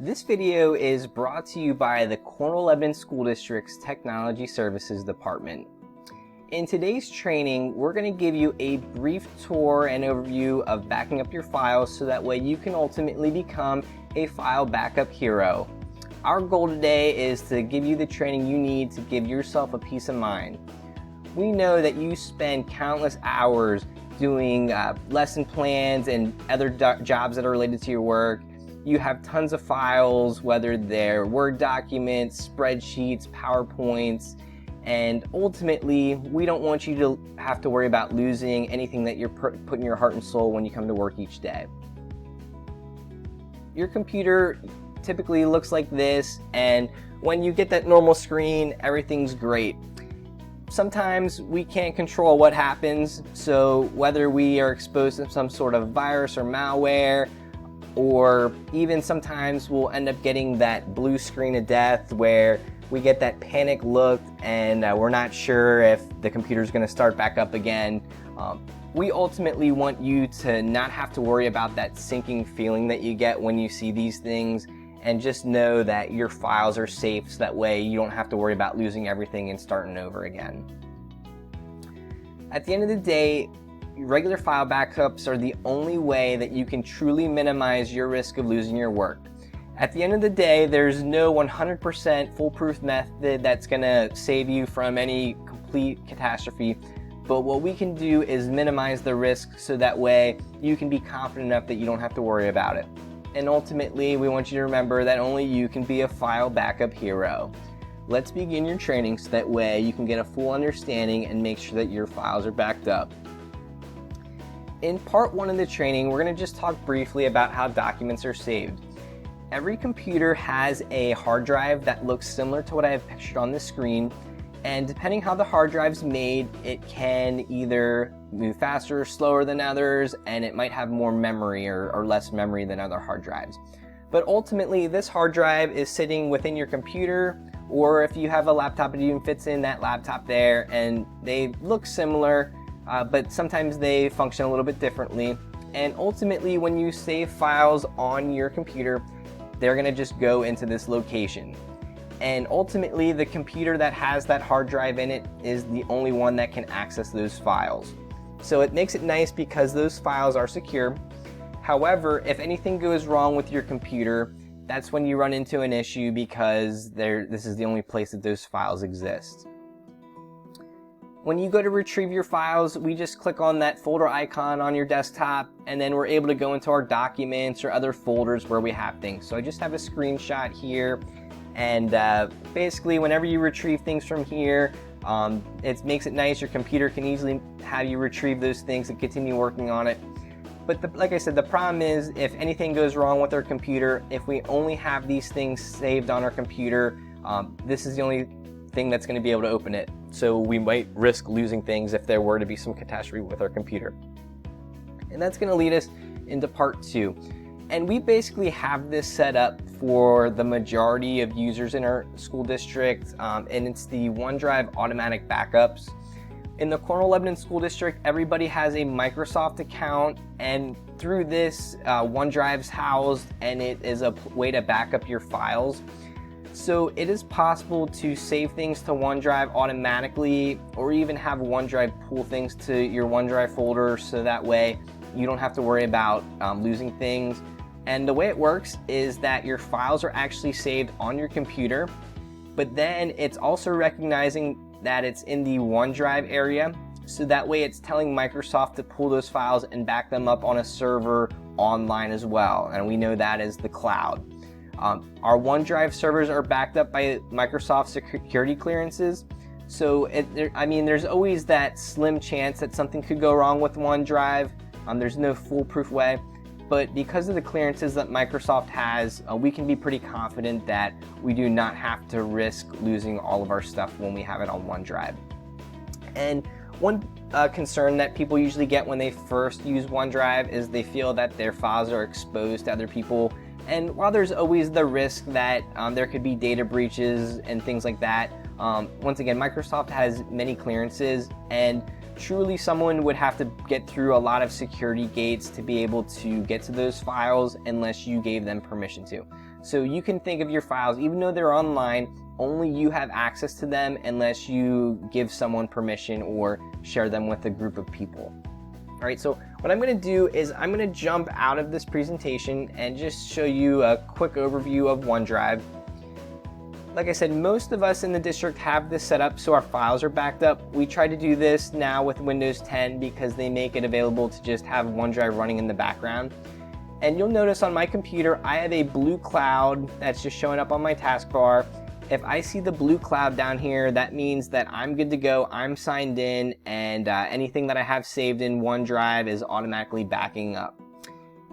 This video is brought to you by the Cornwall Lebanon School District's Technology Services Department. In today's training, we're going to give you a brief tour and overview of backing up your files so that way you can ultimately become a file backup hero. Our goal today is to give you the training you need to give yourself a peace of mind. We know that you spend countless hours doing lesson plans and other jobs that are related to your work. You have tons of files, whether they're Word documents, spreadsheets, PowerPoints, and ultimately, we don't want you to have to worry about losing anything that you're putting your heart and soul when you come to work each day. Your computer typically looks like this, and when you get that normal screen, everything's great. Sometimes we can't control what happens, so whether we are exposed to some sort of virus or malware, or even sometimes we'll end up getting that blue screen of death where we get that panic look and we're not sure if the computer's going to start back up again. We ultimately want you to not have to worry about that sinking feeling that you get when you see these things, and just know that your files are safe so that way you don't have to worry about losing everything and starting over again. At the end of the day, regular file backups are the only way that you can truly minimize your risk of losing your work. At the end of the day, there's no 100% foolproof method that's going to save you from any complete catastrophe, but what we can do is minimize the risk so that way you can be confident enough that you don't have to worry about it. And ultimately, we want you to remember that only you can be a file backup hero. Let's begin your training so that way you can get a full understanding and make sure that your files are backed up. In part one of the training, we're going to just talk briefly about how documents are saved. Every computer has a hard drive that looks similar to what I have pictured on the screen, and depending how the hard drive's made, it can either move faster or slower than others, and it might have more memory or less memory than other hard drives. But ultimately, this hard drive is sitting within your computer, or if you have a laptop, it even fits in that laptop there, and they look similar. But sometimes they function a little bit differently. And ultimately, when you save files on your computer, they're going to just go into this location. And ultimately, the computer that has that hard drive in it is the only one that can access those files. So it makes it nice because those files are secure. However, if anything goes wrong with your computer, that's when you run into an issue because this is the only place that those files exist. When you go to retrieve your files, we just click on that folder icon on your desktop, and then we're able to go into our documents or other folders where we have things. So I just have a screenshot here, and basically whenever you retrieve things from here, it makes it nice. Your computer can easily have you retrieve those things and continue working on it. But like I said, the problem is if anything goes wrong with our computer, if we only have these things saved on our computer, this is the only thing that's going to be able to open it. So we might risk losing things if there were to be some catastrophe with our computer. And that's going to lead us into part two. And we basically have this set up for the majority of users in our school district, and it's the OneDrive automatic backups. In the Cornwall Lebanon School District, everybody has a Microsoft account, and through this, OneDrive's housed, and it is a way to back up your files. So it is possible to save things to OneDrive automatically, or even have OneDrive pull things to your OneDrive folder so that way you don't have to worry about losing things. And the way it works is that your files are actually saved on your computer, but then it's also recognizing that it's in the OneDrive area. So that way it's telling Microsoft to pull those files and back them up on a server online as well. And we know that is the cloud. Our OneDrive servers are backed up by Microsoft security clearances. So there's always that slim chance that something could go wrong with OneDrive. There's no foolproof way. But because of the clearances that Microsoft has, we can be pretty confident that we do not have to risk losing all of our stuff when we have it on OneDrive. And one concern that people usually get when they first use OneDrive is they feel that their files are exposed to other people. And while there's always the risk that there could be data breaches and things like that, once again, Microsoft has many clearances, and truly someone would have to get through a lot of security gates to be able to get to those files unless you gave them permission to. So you can think of your files, even though they're online, only you have access to them unless you give someone permission or share them with a group of people. All right, so what I'm going to do is I'm going to jump out of this presentation and just show you a quick overview of OneDrive. Like I said, most of us in the district have this set up so our files are backed up. We try to do this now with Windows 10 because they make it available to just have OneDrive running in the background. And you'll notice on my computer, I have a blue cloud that's just showing up on my taskbar. If I see the blue cloud down here, that means that I'm good to go, I'm signed in, and anything that I have saved in OneDrive is automatically backing up.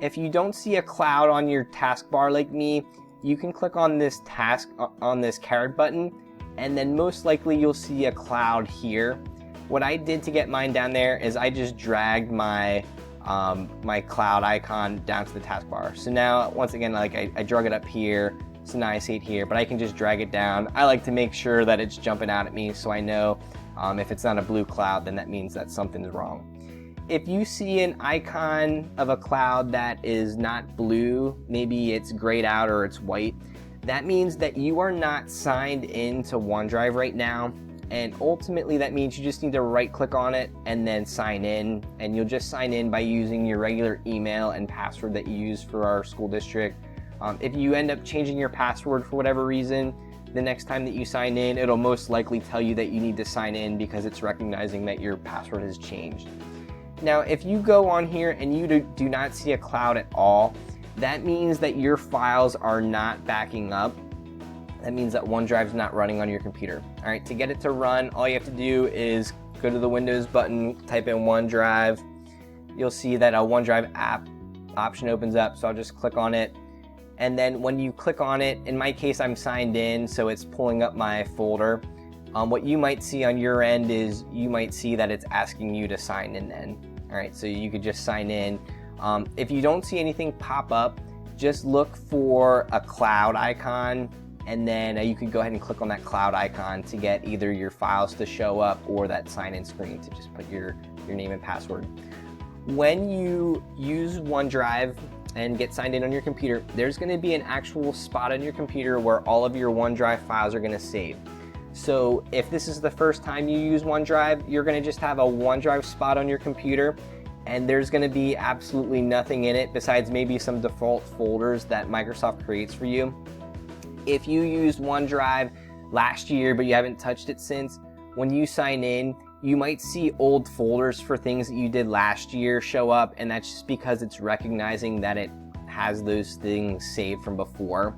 If you don't see a cloud on your taskbar like me, you can click on this caret button, and then most likely you'll see a cloud here. What I did to get mine down there is I just dragged my my cloud icon down to the taskbar. So now, once again, like I drug it up here, so now I see it here, but I can just drag it down. I like to make sure that it's jumping out at me so I know if it's not a blue cloud, then that means that something's wrong. If you see an icon of a cloud that is not blue, maybe it's grayed out or it's white, that means that you are not signed into OneDrive right now. And ultimately that means you just need to right click on it and then sign in, and you'll just sign in by using your regular email and password that you use for our school district. If you end up changing your password for whatever reason, the next time that you sign in, it'll most likely tell you that you need to sign in because it's recognizing that your password has changed. Now, if you go on here and you do not see a cloud at all, that means that your files are not backing up. That means that OneDrive's not running on your computer. All right, to get it to run, all you have to do is go to the Windows button, type in OneDrive. You'll see that a OneDrive app option opens up, so I'll just click on it. And then when you click on it, in my case, I'm signed in, so it's pulling up my folder. What you might see on your end is you might see that it's asking you to sign in then. All right, so you could just sign in. If you don't see anything pop up, just look for a cloud icon, and then you can go ahead and click on that cloud icon to get either your files to show up or that sign-in screen to just put your name and password. When you use OneDrive and get signed in on your computer, there's going to be an actual spot on your computer where all of your OneDrive files are going to save. So if this is the first time you use OneDrive, you're going to just have a OneDrive spot on your computer, and there's going to be absolutely nothing in it besides maybe some default folders that Microsoft creates for you. If you used OneDrive last year but you haven't touched it since, when you sign in, you might see old folders for things that you did last year show up, and that's just because it's recognizing that it has those things saved from before.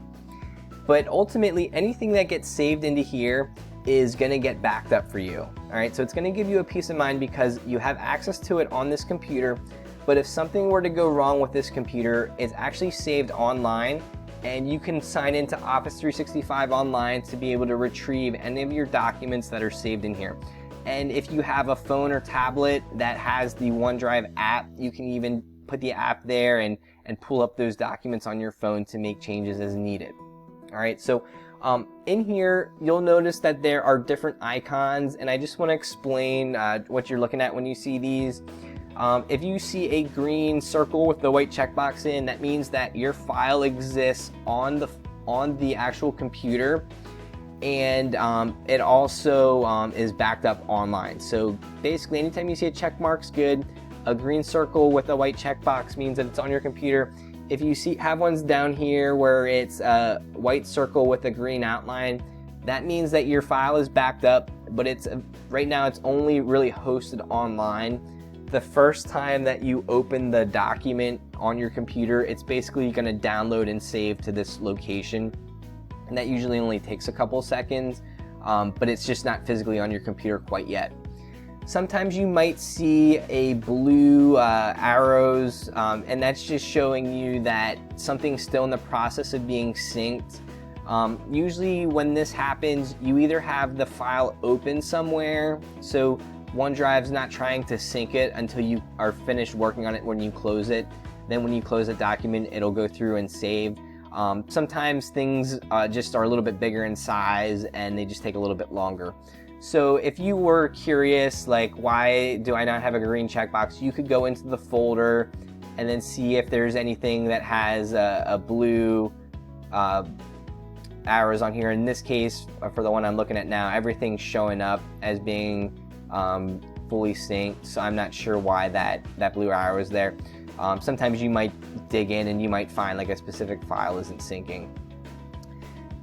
But ultimately, anything that gets saved into here is going to get backed up for you. All right, so it's going to give you a peace of mind because you have access to it on this computer, but if something were to go wrong with this computer, it's actually saved online, and you can sign into Office 365 online to be able to retrieve any of your documents that are saved in here. And if you have a phone or tablet that has the OneDrive app, you can even put the app there and pull up those documents on your phone to make changes as needed. All right, so in here, you'll notice that there are different icons, and I just want to explain what you're looking at when you see these. If you see a green circle with the white checkbox in, that means that your file exists on the actual computer, and it also is backed up online. So basically, anytime you see a check mark's good. A green circle with a white checkbox means that it's on your computer. If you have ones down here where it's a white circle with a green outline, that means that your file is backed up, but right now it's only really hosted online. The first time that you open the document on your computer, it's basically going to download and save to this location, and that usually only takes a couple seconds, but it's just not physically on your computer quite yet. Sometimes you might see a blue arrows, and that's just showing you that something's still in the process of being synced. Usually when this happens, you either have the file open somewhere, so OneDrive's not trying to sync it until you are finished working on it when you close it. Then when you close a document, it'll go through and save. Sometimes things just are a little bit bigger in size and they just take a little bit longer. So if you were curious, like, why do I not have a green checkbox, you could go into the folder and then see if there's anything that has a blue arrows on here. In this case, for the one I'm looking at now, everything's showing up as being fully synced, so I'm not sure why that blue arrow is there. Sometimes you might dig in and you might find like a specific file isn't syncing.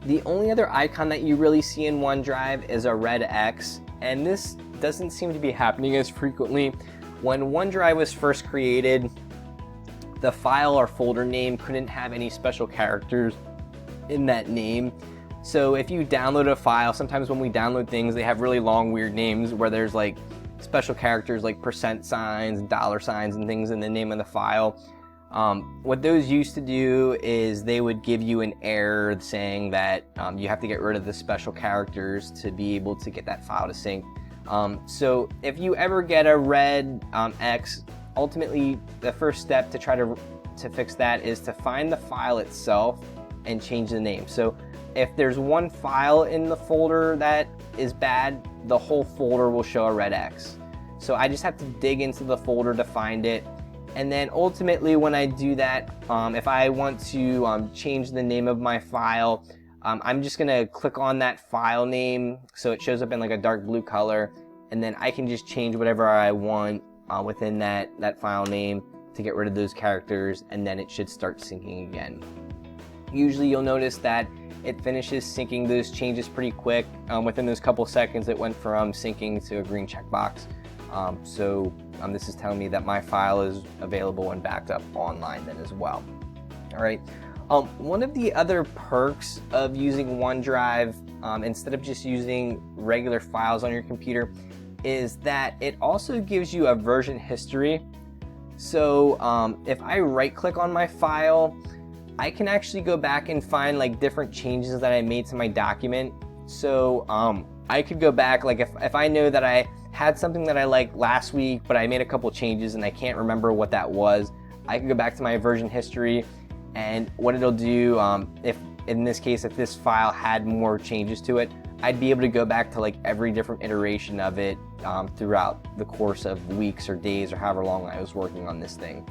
The only other icon that you really see in OneDrive is a red X, and this doesn't seem to be happening as frequently. When OneDrive was first created, the file or folder name couldn't have any special characters in that name. So if you download a file, sometimes when we download things, they have really long, weird names where there's like special characters like % signs, $signs, and things in the name of the file. What those used to do is they would give you an error saying that you have to get rid of the special characters to be able to get that file to sync. So if you ever get a red X, ultimately the first step to try to fix that is to find the file itself and change the name. So if there's one file in the folder that is bad, the whole folder will show a red X. So I just have to dig into the folder to find it. And then ultimately when I do that, if I want to change the name of my file, I'm just gonna click on that file name so it shows up in like a dark blue color, and then I can just change whatever I want within that file name to get rid of those characters, and then it should start syncing again. Usually you'll notice that it finishes syncing those changes pretty quick. Within those couple seconds it went from syncing to a green checkbox. So this is telling me that my file is available and backed up online then as well. All right. One of the other perks of using OneDrive, instead of just using regular files on your computer, is that it also gives you a version history. So if I right click on my file, I can actually go back and find like different changes that I made to my document. So I could go back, like if I know that I had something that I liked last week, but I made a couple changes and I can't remember what that was, I can go back to my version history, and what it'll do, if in this case, if this file had more changes to it, I'd be able to go back to like every different iteration of it throughout the course of weeks or days or however long I was working on this thing.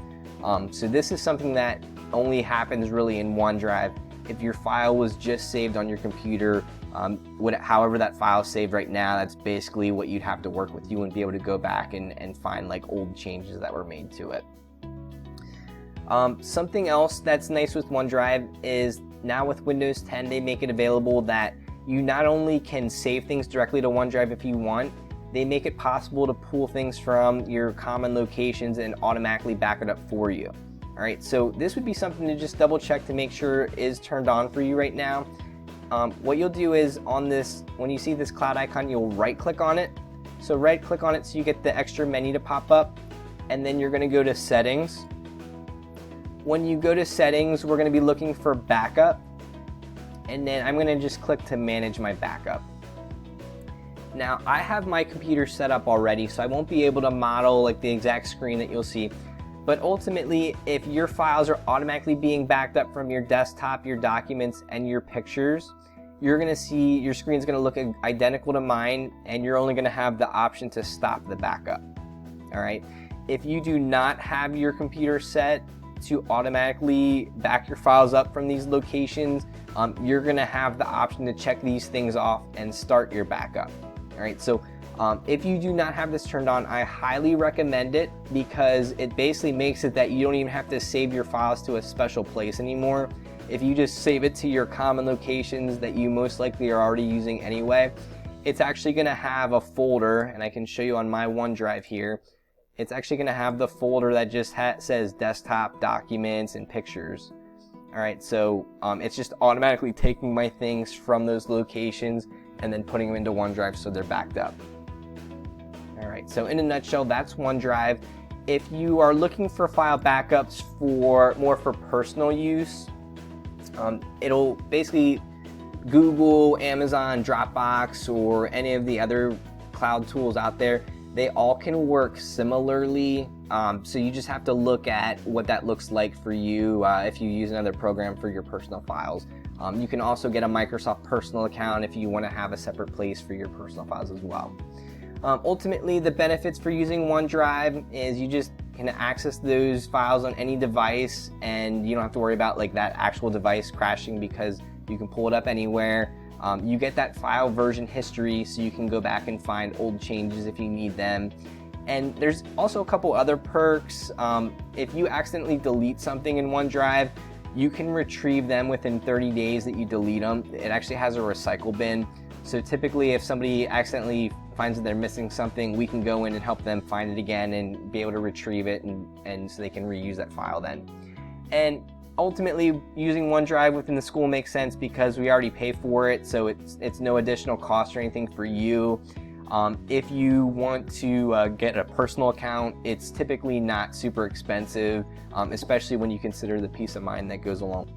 So this is something that only happens really in OneDrive. If your file was just saved on your computer, however that file is saved right now, that's basically what you'd have to work with. You wouldn't be able to go back and find like old changes that were made to it. Something else that's nice with OneDrive is now with Windows 10, they make it available that you not only can save things directly to OneDrive if you want, they make it possible to pull things from your common locations and automatically back it up for you. All right, so this would be something to just double check to make sure is turned on for you right now. What you'll do is on this, when you see this cloud icon, you'll right click on it. So right click on it so you get the extra menu to pop up, and then you're gonna go to settings. When you go to settings, we're gonna be looking for backup, and then I'm gonna just click to manage my backup. Now I have my computer set up already, so I won't be able to model like the exact screen that you'll see. But ultimately, if your files are automatically being backed up from your desktop, your documents, and your pictures, you're gonna see your screen's gonna look identical to mine, and you're only gonna have the option to stop the backup. All right. If you do not have your computer set to automatically back your files up from these locations, you're gonna have the option to check these things off and start your backup. All right. So if you do not have this turned on, I highly recommend it, because it basically makes it that you don't even have to save your files to a special place anymore. If you just save it to your common locations that you most likely are already using anyway, it's actually going to have a folder, and I can show you on my OneDrive here. It's actually going to have the folder that just says desktop, documents, and pictures. All right, so it's just automatically taking my things from those locations and then putting them into OneDrive so they're backed up. All right, so in a nutshell, that's OneDrive. If you are looking for file backups more for personal use, it'll basically Google, Amazon, Dropbox, or any of the other cloud tools out there, they all can work similarly. So you just have to look at what that looks like for you if you use another program for your personal files. You can also get a Microsoft personal account if you want to have a separate place for your personal files as well. Ultimately, the benefits for using OneDrive is you just can access those files on any device, and you don't have to worry about like that actual device crashing because you can pull it up anywhere. You get that file version history, so you can go back and find old changes if you need them. And there's also a couple other perks. If you accidentally delete something in OneDrive, you can retrieve them within 30 days that you delete them. It actually has a recycle bin. So typically if somebody accidentally finds that they're missing something, we can go in and help them find it again and be able to retrieve it, and so they can reuse that file then. And ultimately, using OneDrive within the school makes sense because we already pay for it, so it's no additional cost or anything for you. If you want to get a personal account, it's typically not super expensive, especially when you consider the peace of mind that goes along.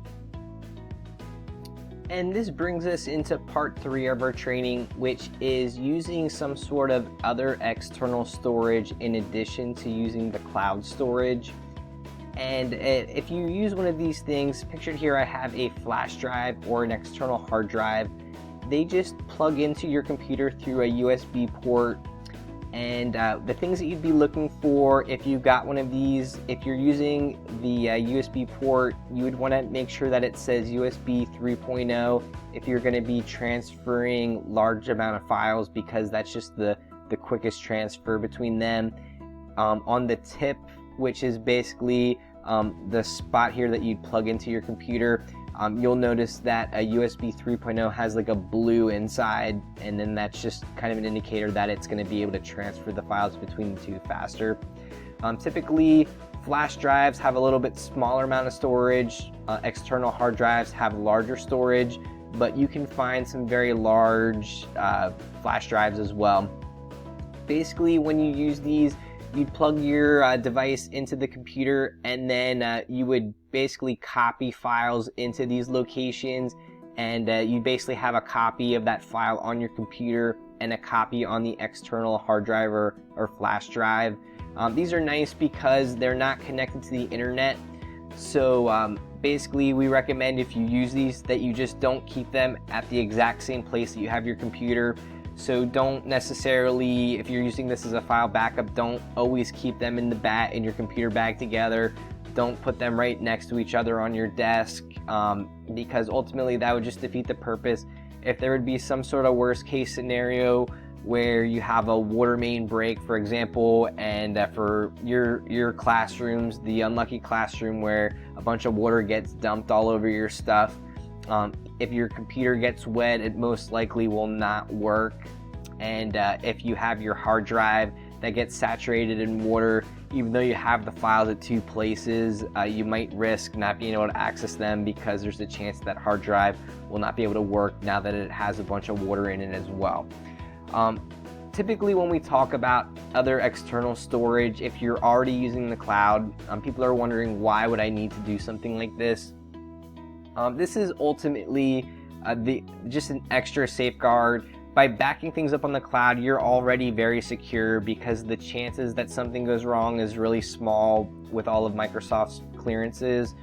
And this brings us into part 3 of our training, which is using some sort of other external storage in addition to using the cloud storage. And if you use one of these things, pictured here I have a flash drive or an external hard drive. They just plug into your computer through a USB port. And the things that you'd be looking for if you got one of these, if you're using the USB port, you would want to make sure that it says USB 3.0 if you're going to be transferring large amount of files, because that's just the quickest transfer between them. On the tip, which is basically the spot here that you'd plug into your computer, you'll notice that a USB 3.0 has like a blue inside, and then that's just kind of an indicator that it's going to be able to transfer the files between the two faster. Typically, flash drives have a little bit smaller amount of storage. External hard drives have larger storage, but you can find some very large flash drives as well. Basically, when you use these, you'd plug your device into the computer, and then you would basically copy files into these locations, and you basically have a copy of that file on your computer and a copy on the external hard drive or flash drive. These are nice because they're not connected to the internet. So basically we recommend, if you use these, that you just don't keep them at the exact same place that you have your computer. So don't necessarily, if you're using this as a file backup, don't always keep them in your computer bag together. Don't put them right next to each other on your desk, because ultimately that would just defeat the purpose. If there would be some sort of worst case scenario where you have a water main break, for example, and for your classrooms, the unlucky classroom where a bunch of water gets dumped all over your stuff, if your computer gets wet, it most likely will not work. And if you have your hard drive that gets saturated in water, even though you have the files at two places, you might risk not being able to access them, because there's a chance that hard drive will not be able to work now that it has a bunch of water in it as well. Typically when we talk about other external storage, if you're already using the cloud, people are wondering, why would I need to do something like this? This is ultimately just an extra safeguard. By backing things up on the cloud, you're already very secure, because the chances that something goes wrong is really small with all of Microsoft's clearances.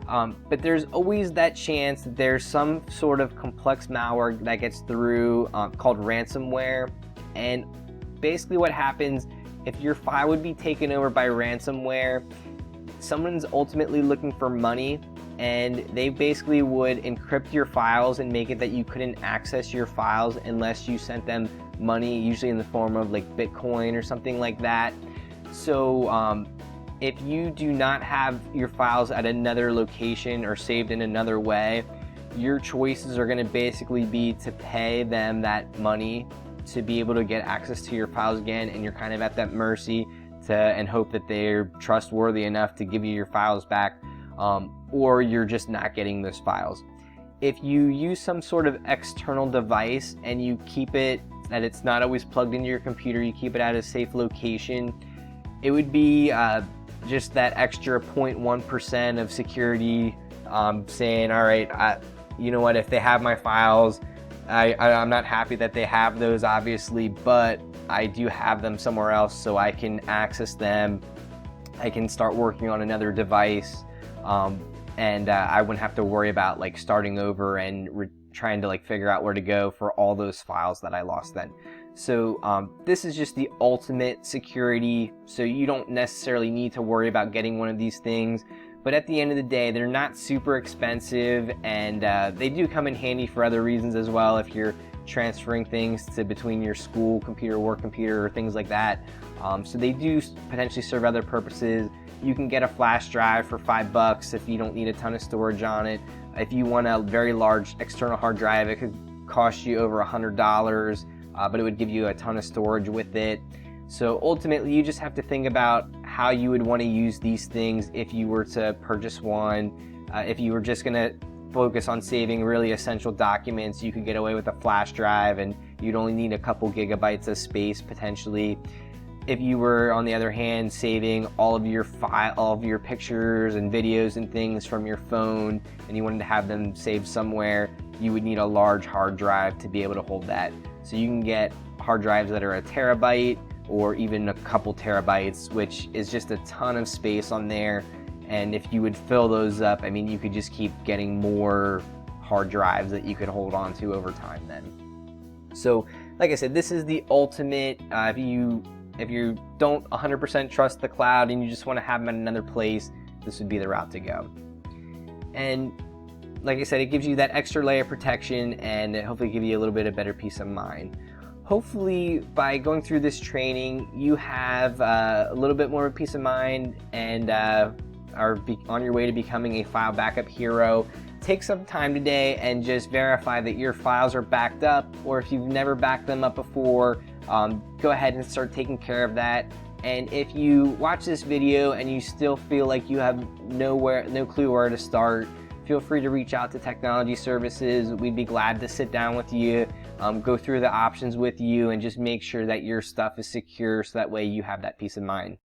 But there's always that chance that there's some sort of complex malware that gets through, called ransomware. And basically what happens, if your file would be taken over by ransomware, someone's ultimately looking for money, and they basically would encrypt your files and make it that you couldn't access your files unless you sent them money, usually in the form of like Bitcoin or something like that. So if you do not have your files at another location or saved in another way, your choices are going to basically be to pay them that money to be able to get access to your files again, and you're kind of at that mercy and hope that they're trustworthy enough to give you your files back. Or you're just not getting those files. If you use some sort of external device and you keep it, that it's not always plugged into your computer, you keep it at a safe location, it would be just that extra 0.1% of security, saying, all right, you know what, if they have my files, I'm not happy that they have those, obviously, but I do have them somewhere else, so I can access them. I can start working on another device. And I wouldn't have to worry about like starting over and trying to like figure out where to go for all those files that I lost then. So this is just the ultimate security, so you don't necessarily need to worry about getting one of these things. But at the end of the day, they're not super expensive, and they do come in handy for other reasons as well if you're transferring things to between your school computer, work computer, or things like that. So they do potentially serve other purposes. You can get a flash drive for $5 if you don't need a ton of storage on it. If you want a very large external hard drive, it could cost you over $100, but it would give you a ton of storage with it. So ultimately, you just have to think about how you would want to use these things if you were to purchase one. If you were just going to focus on saving really essential documents, you could get away with a flash drive and you'd only need a couple gigabytes of space potentially. If you were, on the other hand, saving all of your pictures and videos and things from your phone, and you wanted to have them saved somewhere, you would need a large hard drive to be able to hold that. So you can get hard drives that are a terabyte or even a couple terabytes, which is just a ton of space on there. And if you would fill those up, I mean, you could just keep getting more hard drives that you could hold on to over time then. So like I said, this is the ultimate, if you don't 100% trust the cloud and you just want to have them at another place, this would be the route to go. And like I said, it gives you that extra layer of protection, and it hopefully give you a little bit of better peace of mind. Hopefully by going through this training, you have a little bit more peace of mind and are on your way to becoming a file backup hero. Take some time today and just verify that your files are backed up, or if you've never backed them up before, go ahead and start taking care of that. And if you watch this video and you still feel like you have no clue where to start, feel free to reach out to Technology Services. We'd be glad to sit down with you, go through the options with you, and just make sure that your stuff is secure so that way you have that peace of mind.